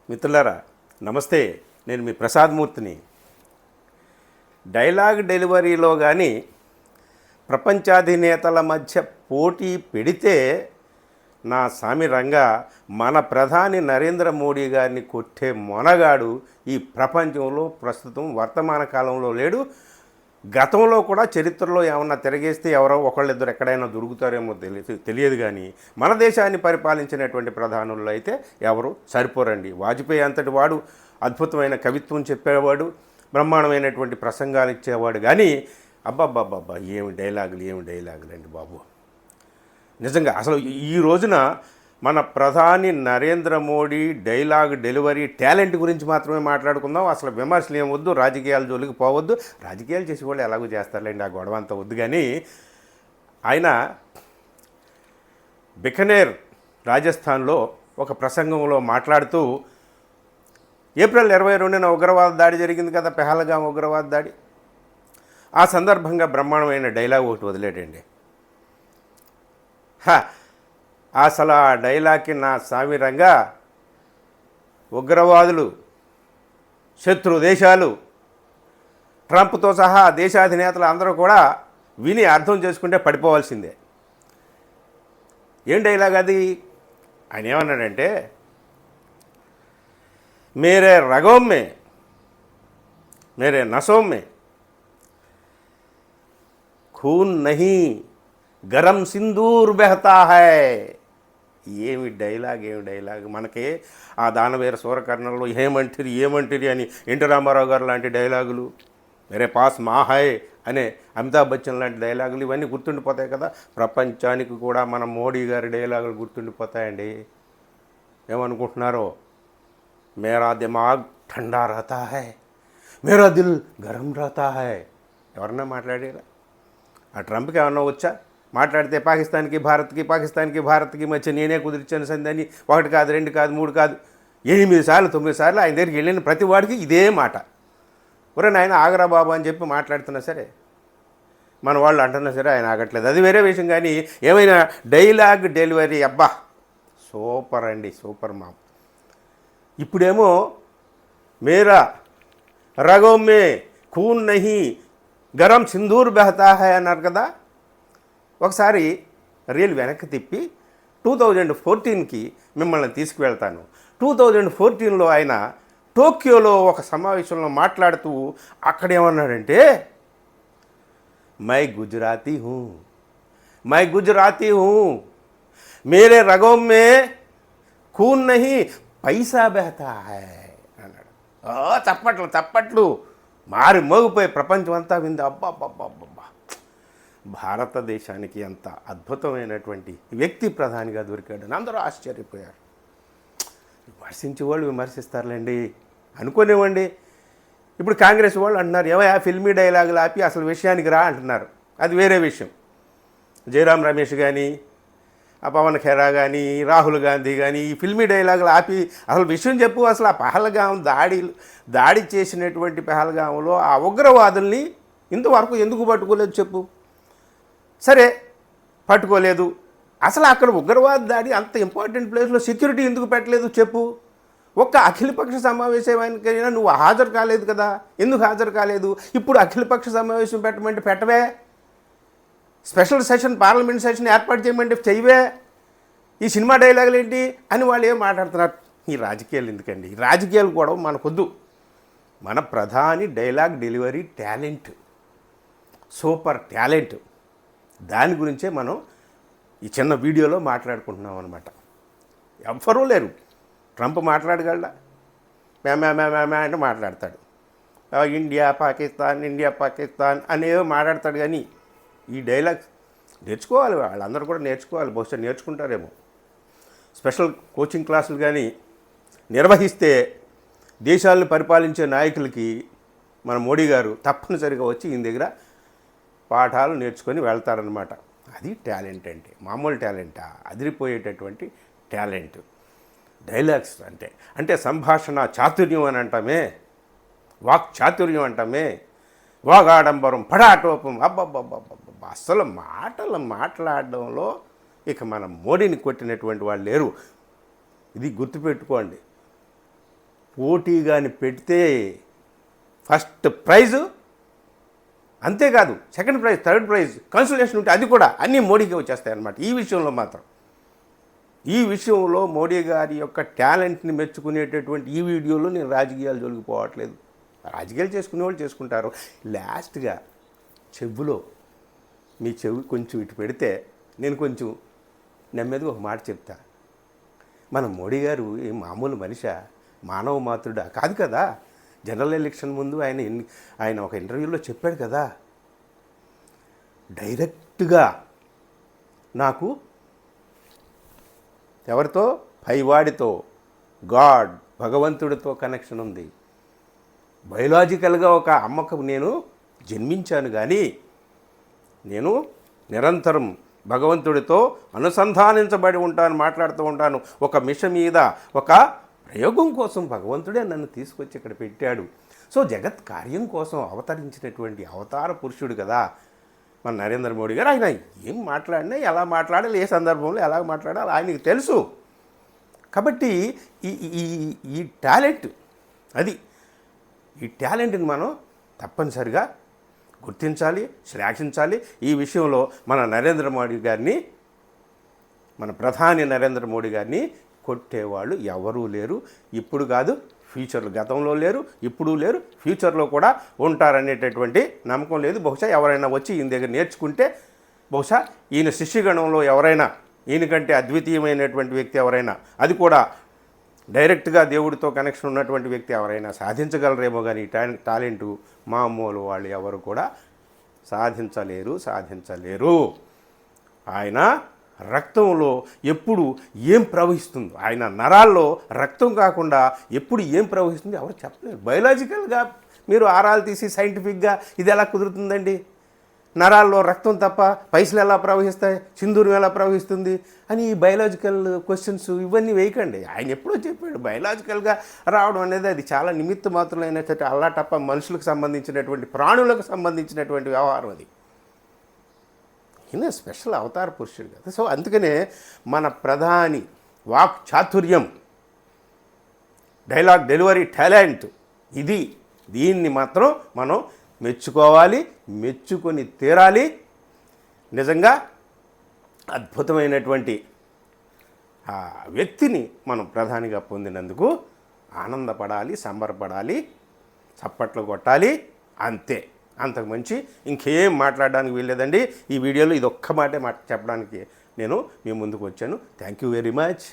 మిత్రులారా నమస్తే, నేను మీ ప్రసాదమూర్తిని. డైలాగ్ డెలివరీలో కానీ ప్రపంచాధినేతల మధ్య పోటీ పెడితే నా సామి రంగా మన ప్రధాని నరేంద్ర మోడీ గారిని కొట్టే మొనగాడు ఈ ప్రపంచంలో ప్రస్తుతం వర్తమాన కాలంలో లేడు. గతంలో కూడా చరిత్రలో ఏమన్నా తిరగేస్తే ఎవరో ఒకళ్ళిద్దరు ఎక్కడైనా దొరుకుతారేమో తెలియదు కానీ మన దేశాన్ని పరిపాలించినటువంటి ప్రధానుల్లో అయితే ఎవరు సరిపోరండి. వాజ్పేయి అంతటి వాడు అద్భుతమైన కవిత్వం చెప్పేవాడు, బ్రహ్మాండమైనటువంటి ప్రసంగాలు ఇచ్చేవాడు. కానీ అబ్బాబ్బాబ్బా ఏమి డైలాగులు అండి బాబు. నిజంగా అసలు ఈ రోజున మన ప్రధాని Narendra Modi dialogue delivery talent గురించి మాత్రమే మాట్లాడుకుందాం. అసలు విమర్శలు ఏం వద్దు, రాజకీయాల జోలికి పోవద్దు. రాజకీయాలు చేసేవాళ్ళు ఎలాగో చేస్తారులేండి, ఆ గొడవ అంతా వద్దు. కానీ ఆయన బికనేర్ రాజస్థాన్లో ఒక ప్రసంగంలో మాట్లాడుతూ ఏప్రిల్ 22న ఉగ్రవాద దాడి జరిగింది కదా, పెహల్గాం ఉగ్రవాద దాడి. ఆ సందర్భంగా బ్రహ్మాండమైన డైలాగ్ ఒకటి వదిలేటండి. అసలు ఆ డైలాగ్కి నా సామిరంగా ఉగ్రవాదులు, శత్రు దేశాలు, ట్రంప్తో సహా దేశాధినేతలు అందరూ కూడా విని అర్థం చేసుకుంటే పడిపోవాల్సిందే. ఏం డైలాగ్ అది? ఆయన ఏమన్నాడంటే, మేరే రగోం మే మేరే నసోం మే खून नहीं గరం సింధూర్ బెహతా హై. ఏమి డైలాగ్. మనకి ఆ దానవీర సూరకర్ణంలో ఏమంటిరి అని ఎన్టీ రామారావు గారు లాంటి డైలాగులు, మేరే పాస్ మా హై అనే అమితాబ్ బచ్చన్ లాంటి డైలాగులు, ఇవన్నీ గుర్తుండిపోతాయి కదా. ప్రపంచానికి కూడా మన మోడీ గారి డైలాగులు గుర్తుండిపోతాయండి. ఏమనుకుంటున్నారో, మేరా దిమాగ్ ఠండా రహతా హై, మేరా దిల్ గరం రహతా హై. ఎవరన్నా మాట్లాడారా? ఆ ట్రంప్కి ఏమన్నా వచ్చా? మాట్లాడితే పాకిస్తాన్కి భారత్కి మధ్య నేనే కుదిర్చాను సందని 1 కాదు 2 కాదు 3 కాదు 8 సార్లు 9 సార్లు ఆయన దగ్గరికి వెళ్ళిన ప్రతి వాడికి ఇదే మాట. ఒరే నాయన ఆగరా బాబు అని చెప్పి మాట్లాడుతున్నా సరే, మన వాళ్ళు అంటున్నా సరే ఆయన ఆగట్లేదు. అది వేరే విషయం. కానీ ఏమైనా డైలాగ్ డెలివరీ అబ్బా సూపర్ అండి, సూపర్ మా. ఇప్పుడేమో మేరా రగోం మే ఖూన్ నహీ గరం సింధూర్ బెహతా హై అన్నారు కదా. ఒకసారి రీల్ వెనక్కి తిప్పి 2014కి మిమ్మల్ని తీసుకువెళ్తాను. 2014లో ఆయన టోక్యోలో ఒక సమావేశంలో మాట్లాడుతూ అక్కడేమన్నాడంటే, మై గుజరాతీ హూ మేరే రగోం మే ఖూన్ నహీ పైసా బెహతా హై అన్నాడు. చప్పట్లు మారి మోగిపోయి ప్రపంచం అంతా వింది. అబ్బాబ్బాబ్బా, భారతదేశానికి ఎంత అద్భుతమైనటువంటి వ్యక్తి ప్రధానిగా దొరికాడని అందరూ ఆశ్చర్యపోయారు. విమర్శించే వాళ్ళు విమర్శిస్తారులేండి అనుకోనివ్వండి. ఇప్పుడు కాంగ్రెస్ వాళ్ళు అంటున్నారు, ఏమయ్యా ఫిల్మీ డైలాగులు ఆపి అసలు విషయానికి రా అంటున్నారు. అది వేరే విషయం. జయరాం రమేష్ కానీ, పవన్ ఖేరా కానీ, రాహుల్ గాంధీ కానీ ఈ ఫిల్మీ డైలాగులు ఆపి అసలు విషయం చెప్పు. అసలు ఆ పహల్గాం దాడి చేసినటువంటి పహల్గాంలో ఆ ఉగ్రవాదుల్ని ఇంతవరకు ఎందుకు పట్టుకోలేదు చెప్పు. సరే పట్టుకోలేదు, అసలు అక్కడ ఉగ్రవాద దాడి అంత ఇంపార్టెంట్ ప్లేస్లో సెక్యూరిటీ ఎందుకు పెట్టలేదు చెప్పు. ఒక్క అఖిలపక్ష సమావేశానికైనా నువ్వు హాజరు కాలేదు కదా, ఎందుకు హాజరు కాలేదు? ఇప్పుడు అఖిలపక్ష సమావేశం పెట్టమంటే పెట్టవే, స్పెషల్ సెషన్ పార్లమెంట్ సెషన్ ఏర్పాటు చేయమంటే చెయ్యవే. ఈ సినిమా డైలాగులు ఏంటి అని వాళ్ళు ఏం మాట్లాడుతున్నారు? ఈ రాజకీయాలు ఎందుకండి? ఈ రాజకీయాలు కూడా మనకొద్దు. మన ప్రధాని dialogue delivery talent, super talent, దాని గురించే మనం ఈ చిన్న వీడియోలో మాట్లాడుకుంటున్నాం అనమాట. ఎవ్వరూ లేరు. ట్రంప్ మాట్లాడగలడా? మ్యా అంటే మాట్లాడతాడు. ఇండియా పాకిస్తాన్ అనేదో మాట్లాడతాడు. కానీ ఈ డైలాగ్స్ నేర్చుకోవాలి, వాళ్ళందరూ కూడా నేర్చుకోవాలి. బహుశా నేర్చుకుంటారేమో. స్పెషల్ కోచింగ్ క్లాసులు కానీ నిర్వహిస్తే దేశాలను పరిపాలించే నాయకులకి మన మోడీ గారు తప్పనిసరిగా వచ్చి ఈయన దగ్గర పాఠాలు నేర్చుకొని వెళ్తారనమాట. అది టాలెంట్ అంటే, మామూలు టాలెంటా? అదిరిపోయేటటువంటి టాలెంట్ డైలాగ్స్ అంటే సంభాషణ చాతుర్యం అని అంటామే, వాక్ చాతుర్యం అంటామే, వాగాడంబరం, పడాటోపం. అబ్బబ్బబ్బబ్బబ్బ, అసలు మాట్లాడడంలో ఇక మన మోడీని కొట్టినటువంటి వాళ్ళు లేరు. ఇది గుర్తుపెట్టుకోండి. పోటీగాని పెడితే ఫస్ట్ ప్రైజు, అంతేకాదు second prize, third prize, consultation ఉంటే అది కూడా అన్నీ మోడీకి వచ్చేస్తాయన్నమాట. ఈ విషయంలో మాత్రం, ఈ విషయంలో మోడీ గారి యొక్క టాలెంట్ని మెచ్చుకునేటటువంటి ఈ వీడియోలో నేను రాజకీయాలు జోలికిపోవట్లేదు. రాజకీయాలు చేసుకునే వాళ్ళు చేసుకుంటారు. లాస్ట్గా చెవులో మీ చెవి కొంచెం ఇటు పెడితే నేను కొంచెం నెమ్మదిగా ఒక మాట చెప్తా. మన మోడీ గారు ఏం మామూలు మనిషా, మానవ మాతృడా? కాదు కదా. జనరల్ ఎలక్షన్ ముందు ఆయన ఒక ఇంటర్వ్యూలో చెప్పాడు కదా, డైరెక్ట్గా నాకు ఎవరితో, పైవాడితో, గాడ్ భగవంతుడితో కనెక్షన్ ఉంది. బయోలాజికల్గా ఒక అమ్మకు నేను జన్మించాను, కానీ నేను నిరంతరం భగవంతుడితో అనుసంధానించబడి ఉంటాను, మాట్లాడుతూ ఉంటాను. ఒక మిషన్ మీద ఒక ప్రయోగం కోసం భగవంతుడే నన్ను తీసుకొచ్చి ఇక్కడ పెట్టాడు. సో జగత్ కార్యం కోసం అవతరించినటువంటి అవతార పురుషుడు కదా మన నరేంద్ర మోడీ గారు. ఆయన ఏం మాట్లాడినా, ఎలా మాట్లాడాలి, ఏ సందర్భంలో ఎలా మాట్లాడాలి ఆయనకి తెలుసు. కాబట్టి ఈ టాలెంట్, అది ఈ టాలెంట్ని మనం తప్పనిసరిగా గుర్తించాలి, శ్లాఘించాలి. ఈ విషయంలో మన నరేంద్ర మోడీ గారిని, మన ప్రధాని నరేంద్ర మోడీ గారిని కొట్టేవాళ్ళు ఎవరూ లేరు. ఇప్పుడు కాదు, ఫ్యూచర్లో, గతంలో లేరు, ఇప్పుడు లేరు, ఫ్యూచర్లో కూడా ఉంటారనేటటువంటి నమ్మకం లేదు. బహుశా ఎవరైనా వచ్చి ఈయన దగ్గర నేర్చుకుంటే, బహుశా ఈయన శిష్యగణంలో ఎవరైనా, ఈయనకంటే అద్వితీయమైనటువంటి వ్యక్తి ఎవరైనా, అది కూడా డైరెక్ట్గా దేవుడితో కనెక్షన్ ఉన్నటువంటి వ్యక్తి ఎవరైనా సాధించగలరేమో. కానీ ఈ టాలెంటు మామూలు వాళ్ళు ఎవరు కూడా సాధించలేరు. ఆయన రక్తంలో ఎప్పుడు ఏం ప్రవహిస్తుందో, ఆయన నరాల్లో రక్తం కాకుండా ఎప్పుడు ఏం ప్రవహిస్తుందో ఎవరు చెప్పలేరు. బయోలాజికల్గా మీరు ఆరాలు తీసి సైంటిఫిక్గా ఇది ఎలా కుదురుతుందండి? నరాల్లో రక్తం తప్ప పైసలు ఎలా ప్రవహిస్తాయి, సింధూరం ఎలా ప్రవహిస్తుంది అని ఈ బయోలాజికల్ క్వశ్చన్స్ ఇవన్నీ వేయకండి. ఆయన ఎప్పుడో చెప్పాడు, బయోలాజికల్గా రావడం అనేది అది చాలా నిమిత్త మాత్రమైనటువంటి అల్లా తప్ప మనుషులకు సంబంధించినటువంటి, ప్రాణులకు సంబంధించినటువంటి వ్యవహారం అది. ఈయన స్పెషల్ అవతార పురుషుడు కదా. సో అందుకనే మన ప్రధాని వాక్ చాతుర్యం, డైలాగ్ డెలివరీ టాలెంట్, దీన్ని మాత్రం మనం మెచ్చుకోవాలి, మెచ్చుకొని తీరాలి. నిజంగా అద్భుతమైనటువంటి ఆ వ్యక్తిని మనం ప్రధానిగా పొందినందుకు ఆనందపడాలి, సంబరపడాలి, చప్పట్లు కొట్టాలి, అంతే. అంతకు మంచి ఇంకేం మాట్లాడడానికి వీల్లేదండి. ఈ వీడియోలో ఇదొక్క మాటే చెప్పడానికి నేను మీ ముందుకు వచ్చాను. Thank you very much.